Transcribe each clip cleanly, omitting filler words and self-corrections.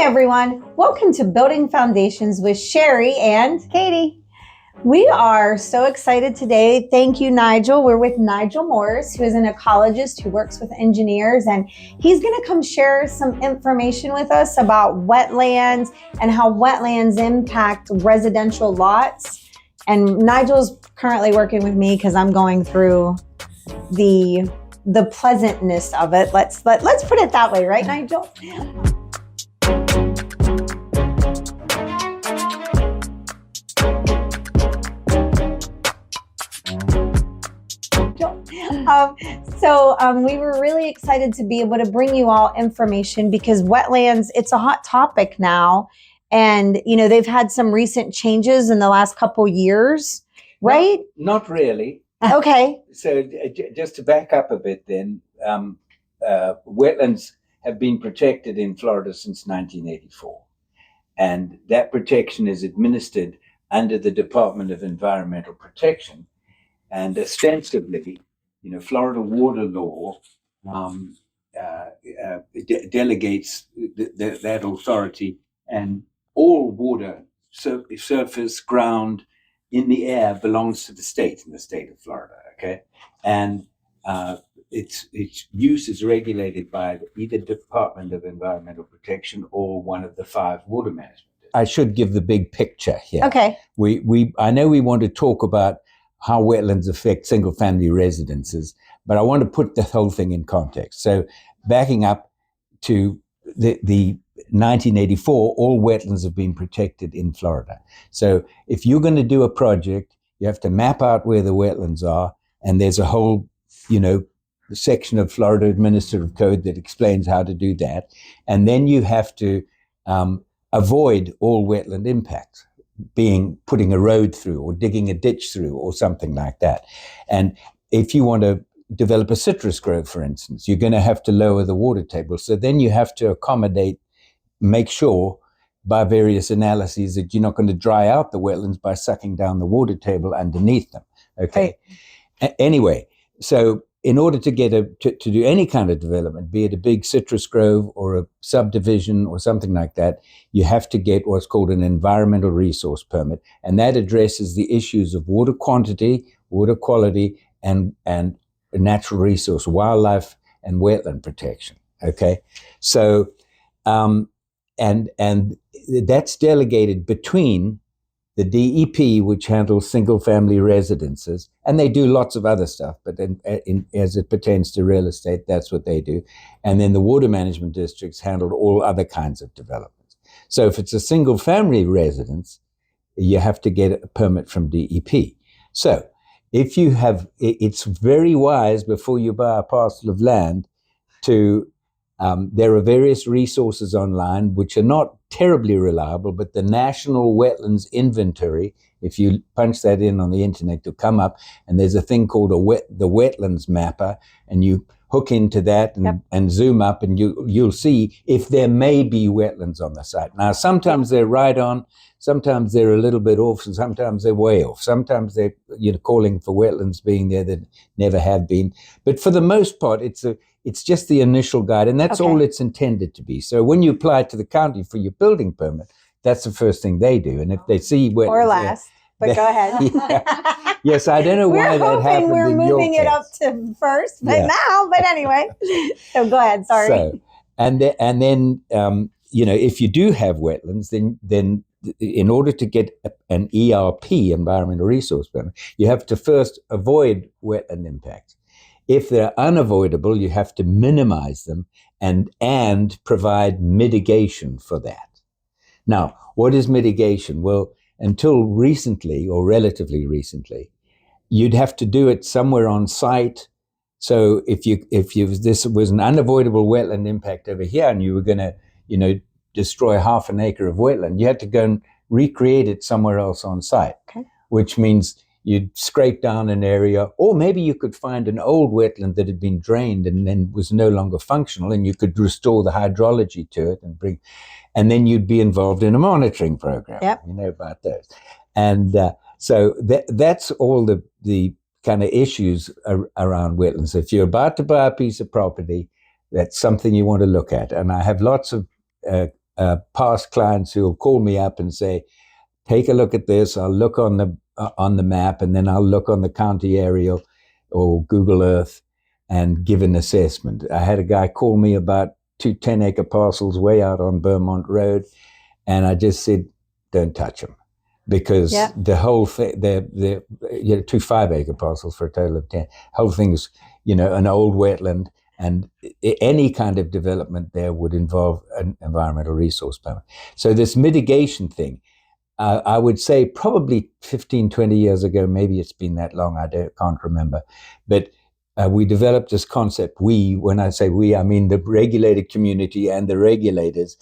Hi, everyone. Welcome to Building Foundations with Sherry and Katie. We are so excited today. Thank you, Nigel. We're with Nigel Morris, who is an ecologist who works with engineers, and he's going to come share some information with us about wetlands and how wetlands impact residential lots. And Nigel's currently working with me because I'm going through the pleasantness of it. Let's put it that way, right, Nigel? We were really excited to be able to bring you all information because wetlands, it's a hot topic now. And, you know, they've had some recent changes in the last couple years, right? Not really. Okay. So just to back up a bit then, wetlands have been protected in Florida since 1984. And that protection is administered under the Department of Environmental Protection. And ostensibly, you know, Florida water law delegates that authority, and all water, surface, ground, in the air belongs to the state, in the state of Florida, okay? And its use is regulated by either Department of Environmental Protection or one of the 5 water management districts. I should give the big picture here. Okay. I know we want to talk about how wetlands affect single-family residences, but I want to put the whole thing in context. So backing up to the 1984, all wetlands have been protected in Florida. So if you're going to do a project, you have to map out where the wetlands are, and there's a whole, you know, section of Florida Administrative Code that explains how to do that. And then you have to avoid all wetland impacts, being putting a road through or digging a ditch through or something like that. And if you want to develop a citrus grove, for instance, you're going to have to lower the water table. So then you have to make sure by various analyses that you're not going to dry out the wetlands by sucking down the water table underneath them. Okay. Right. Anyway, so in order to get to do any kind of development, be it a big citrus grove or a subdivision or something like that, you have to get what's called an environmental resource permit. And that addresses the issues of water quantity, water quality, and natural resource, wildlife, and wetland protection. Okay. So, and that's delegated between the DEP, which handles single-family residences, and they do lots of other stuff, but as it pertains to real estate, that's what they do. And then the water management districts handle all other kinds of developments. So if it's a single-family residence, you have to get a permit from DEP. So if you have, it's very wise before you buy a parcel of land to there are various resources online which are not terribly reliable, but the National Wetlands Inventory, if you punch that in on the internet, it'll come up, and there's a thing called the Wetlands Mapper, and you hook into that and zoom up, and you'll see if there may be wetlands on the site. Now, sometimes they're right on, sometimes they're a little bit off, and sometimes they're way off. Sometimes they're calling for wetlands being there that never have been. But for the most part, it's just the initial guide, and that's all it's intended to be. So when you apply to the county for your building permit, that's the first thing they do. And if they see wetlands, or last, but go ahead. Yeah. Yes, I don't know why that happened. We're moving it up to first, but now, but anyway. So go ahead. Sorry. So, and then if you do have wetlands, then in order to get an ERP, environmental resource permit, you have to first avoid wetland impacts. If they're unavoidable, you have to minimize them and provide mitigation for that. Now, what is mitigation? Well, until recently, or relatively recently, you'd have to do it somewhere on site. So if this was an unavoidable wetland impact over here, and you were going to, destroy half an acre of wetland, you had to go and recreate it somewhere else on site, which means you'd scrape down an area, or maybe you could find an old wetland that had been drained and then was no longer functional, and you could restore the hydrology to it and then you'd be involved in a monitoring program. Yep. You know about those. And so that's all the kind of issues around wetlands. If you're about to buy a piece of property, that's something you want to look at. And I have lots of past clients who will call me up and say, take a look at this. I'll look on the map, and then I'll look on the county aerial or Google Earth and give an assessment. I had a guy call me about 2 10-acre parcels way out on Beaumont Road, and I just said, don't touch them, because the whole thing, they're 2 5-acre parcels for a total of 10. Whole thing is, an old wetland, and any kind of development there would involve an environmental resource permit. So this mitigation thing, I would say probably 15, 20 years ago, maybe it's been that long, can't remember, but we developed this concept. When I say we, I mean the regulated community and the regulators.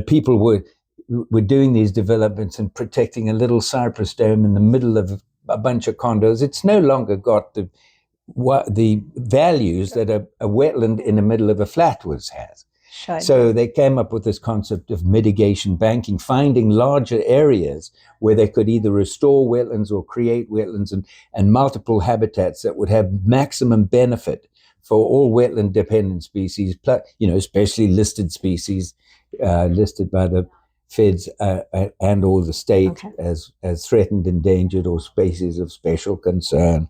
People were doing these developments and protecting a little cypress dome in the middle of a bunch of condos. It's no longer got the values that a wetland in the middle of a flatwoods has. So they came up with this concept of mitigation banking, finding larger areas where they could either restore wetlands or create wetlands and multiple habitats that would have maximum benefit for all wetland dependent species, especially listed species, listed by the feds and or the state as threatened, endangered, or species of special concern.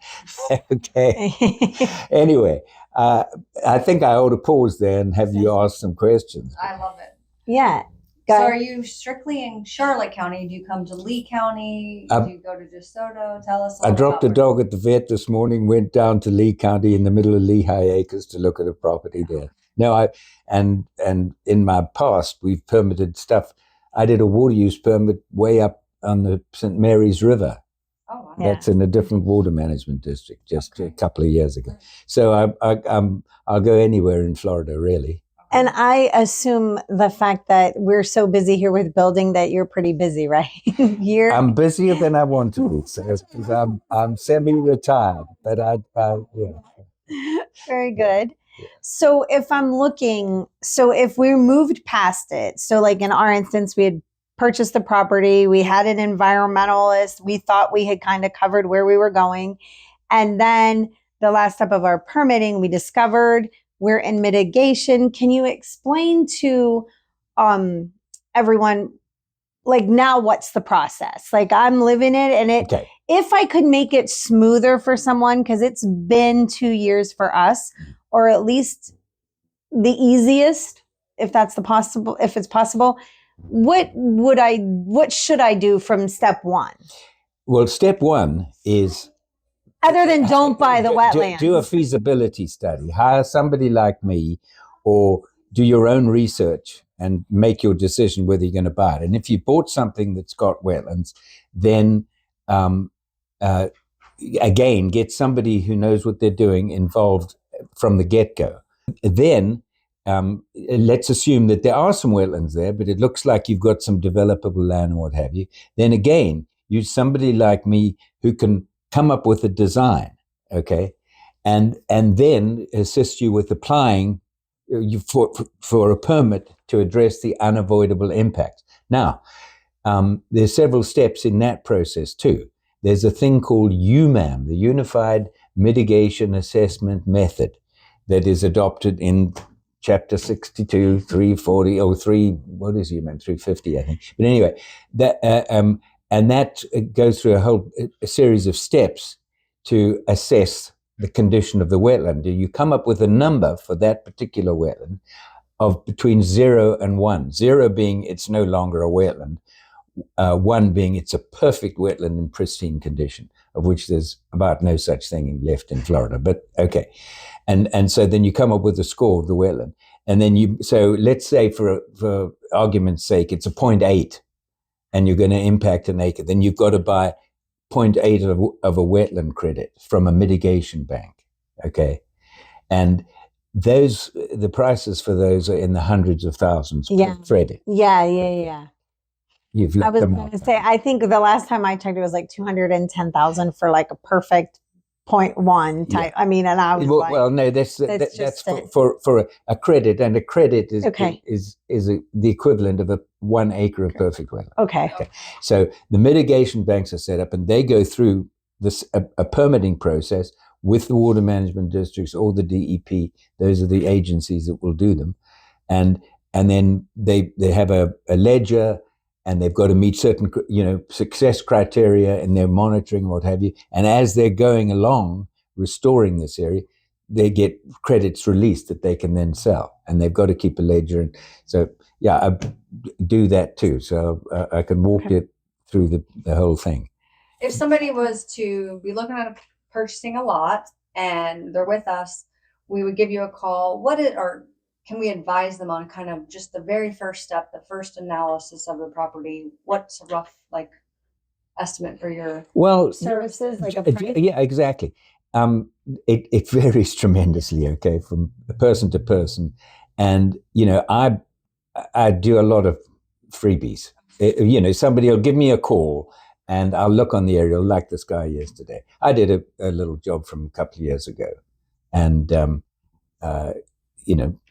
Okay. Anyway, I think I ought to pause there and have you ask some questions. I love it. Yeah. So are you strictly in Charlotte County? Do you come to Lee County? Do you go to DeSoto? Tell us a little I dropped the dog at the vet this morning, went down to Lee County in the middle of Lehigh Acres to look at a property there. No, and in my past, we've permitted stuff. I did a water use permit way up on the St. Mary's River. Oh, wow. That's in a different water management district just a couple of years ago. So I'll go anywhere in Florida, really. And I assume the fact that we're so busy here with building that you're pretty busy, right? I'm busier than I want to be, because I'm semi-retired, but yeah. Very good. So if we moved past it, so like in our instance, we had purchased the property, we had an environmentalist, we thought we had kind of covered where we were going. And then the last step of our permitting, we discovered we're in mitigation. Can you explain to everyone, like, now what's the process? Like, I'm living it, and if I could make it smoother for someone, because it's been 2 years for us, or at least the easiest, if it's possible, what should I do from step one? Well, step one is, other than don't buy the wetlands, do a feasibility study, hire somebody like me, or do your own research and make your decision whether you're going to buy it. And if you bought something that's got wetlands, then again, get somebody who knows what they're doing involved from the get-go. Then let's assume that there are some wetlands there, but it looks like you've got some developable land and what have you. Then again, use somebody like me who can come up with a design, okay, and then assist you with applying for a permit to address the unavoidable impacts. Now, there's several steps in that process too. There's a thing called UMAM, the Unified Mitigation Assessment Method, that is adopted in Chapter 62, 340, or 350, I think. But anyway, that and that goes through a series of steps to assess the condition of the wetland. You come up with a number for that particular wetland of between 0 and 1. 0 being it's no longer a wetland, 1 being it's a perfect wetland in pristine condition, of which there's about no such thing left in Florida. But okay, and so then you come up with a score of the wetland, and then so let's say for argument's sake it's a 0.8, and you're going to impact an acre. Then you've got to buy 0.8 of a wetland credit from a mitigation bank, okay? And the prices for those are in the hundreds of thousands per credit. Yeah. You've looked I was them going to up. say, I think the last time I checked, it was like 210,000 for like a perfect 0.1 type. Yeah. I mean, and I was no, that's for a credit, and a credit is the equivalent of 1 acre of perfect wetland. Okay. So the mitigation banks are set up, and they go through this a permitting process with the water management districts or the DEP. Those are the agencies that will do them, and and then they have a ledger, and they've got to meet certain, success criteria, and they're monitoring what have you. And as they're going along restoring this area, they get credits released that they can then sell, and they've got to keep a ledger. And so, yeah, I do that too. So I can walk it through the whole thing. If somebody was to be looking at purchasing a lot and they're with us, we would give you a call. Or can we advise them on kind of just the very first step, the first analysis of the property? What's a rough estimate for your services, like a price? Yeah, exactly. It varies tremendously, okay, from person to person. And, I do a lot of freebies. Somebody will give me a call and I'll look on the aerial, like this guy yesterday. I did a little job from a couple of years ago. And,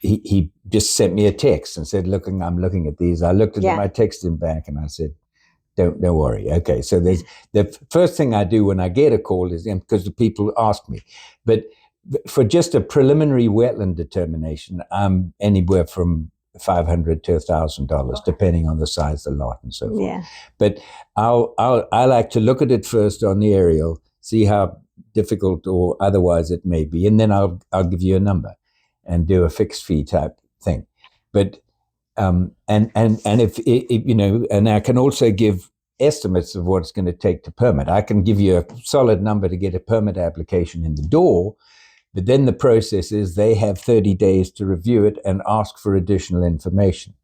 he just sent me a text and said, I'm looking at these. I looked at them, I texted him back and I said, don't worry. Okay. So there's the first thing I do when I get a call is because the people ask me, but for just a preliminary wetland determination, I'm anywhere from $500 to $1,000, depending on the size of the lot and so forth. Yeah. But I like to look at it first on the aerial, see how difficult or otherwise it may be, and then I'll give you a number and do a fixed fee type thing. But and if and I can also give estimates of what it's going to take to permit. I can give you a solid number to get a permit application in the door, but then the process is they have 30 days to review it and ask for additional information.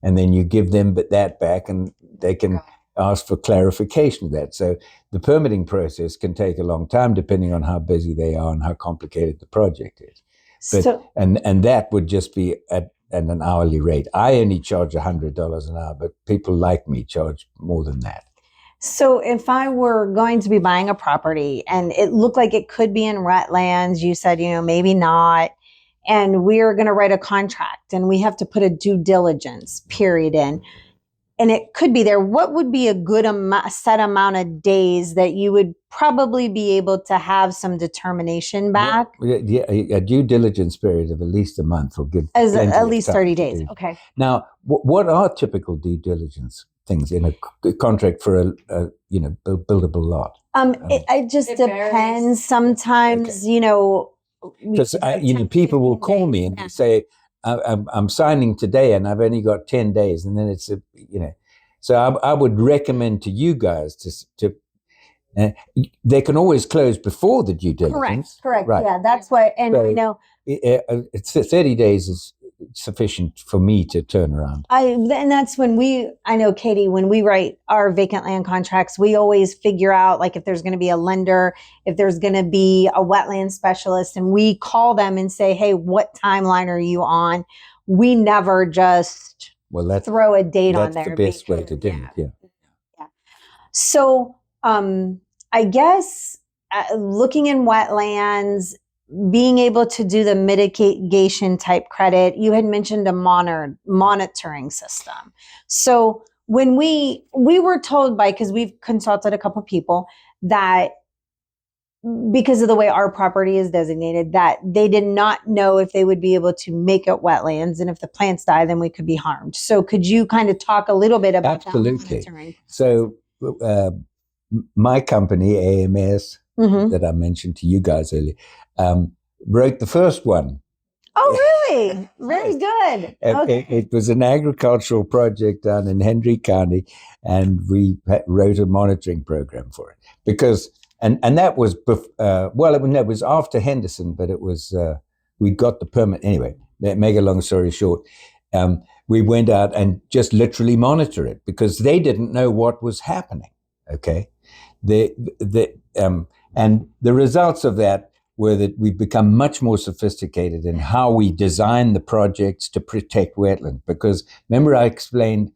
And then you give them that back and they can ask for clarification of that. So the permitting process can take a long time depending on how busy they are and how complicated the project is. But, and that would just be at an hourly rate. I only charge $100 an hour, but people like me charge more than that. So if I were going to be buying a property and it looked like it could be in wetlands, you said, maybe not, and we're going to write a contract and we have to put a due diligence period in, and it could be there, what would be a good set amount of days that you would probably be able to have some determination back? Yeah, a due diligence period of at least a month will give at least 30 days. Okay. Now, what are typical due diligence things in a contract for a buildable lot? It just depends. Varies. Sometimes, because people will call me and say, I'm signing today and I've only got 10 days. And then it's, so I would recommend to you guys to they can always close before the due diligence. Correct. Right. Yeah, that's what, and so, I know. It's 30 days is sufficient for me to turn around. And that's when I know, Katie, when we write our vacant land contracts, we always figure out like if there's going to be a lender, if there's going to be a wetland specialist, and we call them and say, hey, what timeline are you on? We never just throw a date on there. That's the best way to do it. Yeah. So I guess looking in wetlands, being able to do the mitigation type credit, you had mentioned a monitoring system. So when we were told because we've consulted a couple of people that because of the way our property is designated, that they did not know if they would be able to make it wetlands, and if the plants die, then we could be harmed. So could you kind of talk a little bit about that monitoring? So my company, AMS, that I mentioned to you guys earlier, wrote the first one. Oh, really? Very good. Okay. It was an agricultural project down in Hendry County, and we wrote a monitoring program for it because, and that was, it was after Henderson, but it was, we got the permit anyway. Make a long story short, we went out and just literally monitor it because they didn't know what was happening. Okay. And the results of that were that we've become much more sophisticated in how we design the projects to protect wetlands. Because remember, I explained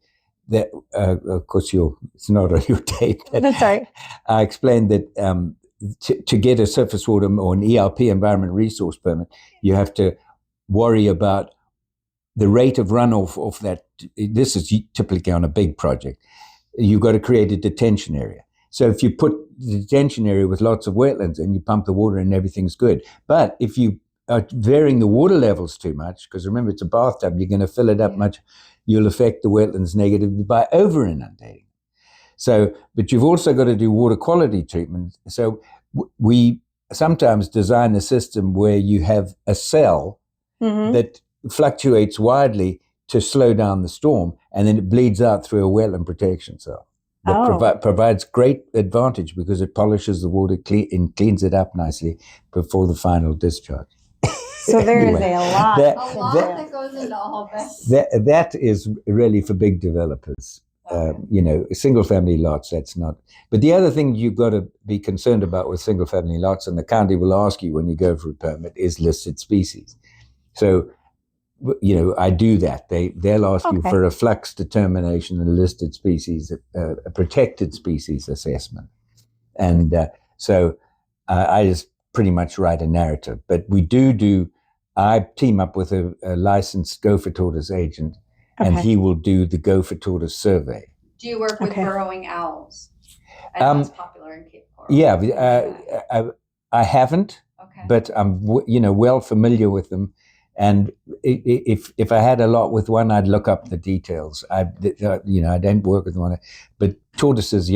that, of course, it's not on your tape. That's right. I explained that to get a surface water or an ERP, environment resource permit, you have to worry about the rate of runoff of that. This is typically on a big project. You've got to create a detention area. So if you put the detention area with lots of wetlands and you pump the water and everything's good. But if you are varying the water levels too much, because remember, it's a bathtub, you're going to fill it up much, you'll affect the wetlands negatively by over inundating. So, but you've also got to do water quality treatment. So we sometimes design a system where you have a cell that fluctuates widely to slow down the storm, and then it bleeds out through a wetland protection cell. That provides great advantage because it polishes the water and cleans it up nicely before the final discharge. So there is a lot that goes into all this. That is really for big developers. Single family lots, that's not. But the other thing you've got to be concerned about with single family lots, and the county will ask you when you go for a permit, is listed species. So, I do that. They'll ask you for a flux determination, a listed species, a protected species assessment. And so I just pretty much write a narrative. But I team up with a licensed gopher tortoise agent, and he will do the gopher tortoise survey. Do you work with burrowing owls? And that's popular in Cape Coral. Yeah, I haven't, but I'm well familiar with them. And if I had a lot with one, I'd look up the details. I don't work with one, but tortoises,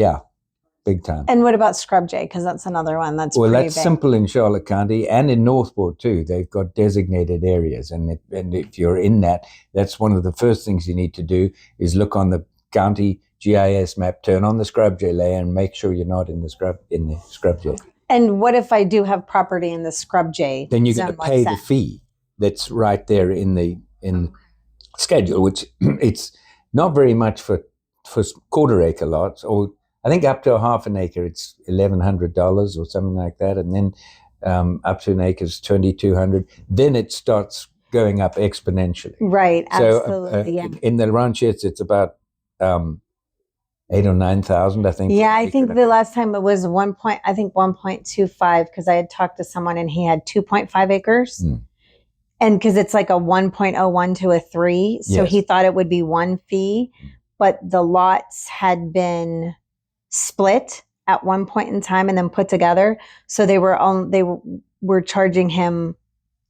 big time. And what about scrub jay? Because that's another one that's pretty that's big. simple in Charlotte County and in Northport too. They've got designated areas, and if you're in that, that's one of the first things you need to do is look on the county GIS map, turn on the scrub jay layer, and make sure you're not in the scrub jay. And what if I do have property in the scrub jay? Then you're going to pay the fee that's right there in the schedule, which it's not very much for quarter acre lots, or I think up to a half an acre, it's $1,100 or something like that. And then up to an acre is $2,200. Then it starts going up exponentially. Right, absolutely. So in the ranchettes, it's about 8,000 or 9,000, I think. Yeah, I think the last time it was 1.25, because I had talked to someone and he had 2.5 acres. And because it's like a 1.01 to a 3. So he thought it would be one fee, but the lots had been split at one point in time and then put together. So they were charging him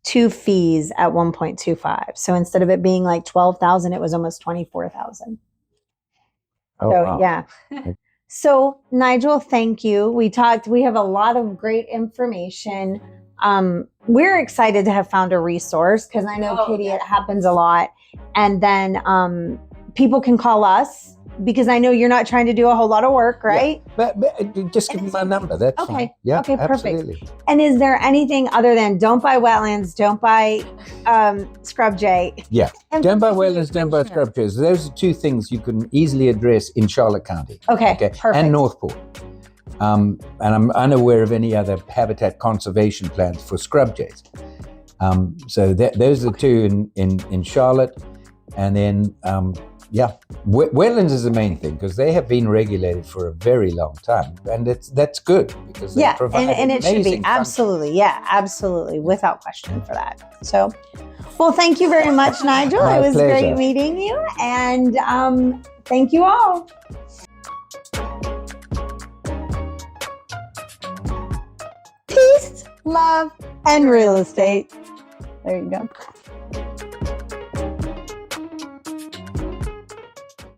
2 fees at 1.25. So instead of it being like 12,000, it was almost 24,000. Yeah. So Nigel, thank you. We have a lot of great information. We're excited to have found a resource because I know, Katie, it happens a lot. And then people can call us because I know you're not trying to do a whole lot of work, right? Yeah, but just give me my number. That's fine. Yeah, okay, absolutely. Perfect. And is there anything other than don't buy wetlands, don't buy scrub jay? Yeah, don't buy wetlands, don't buy scrub jays. Those are 2 things you can easily address in Charlotte County. Okay, perfect. And Northport. And I'm unaware of any other habitat conservation plans for scrub jays. So those are the 2 in Charlotte. And then, wetlands is the main thing because they have been regulated for a very long time. And that's good because they provide and it should be. Absolutely. Absolutely. Without question for that. So, well, thank you very much, Nigel. My it was pleasure. great meeting you. And thank you all. Peace, love, and real estate. There you go.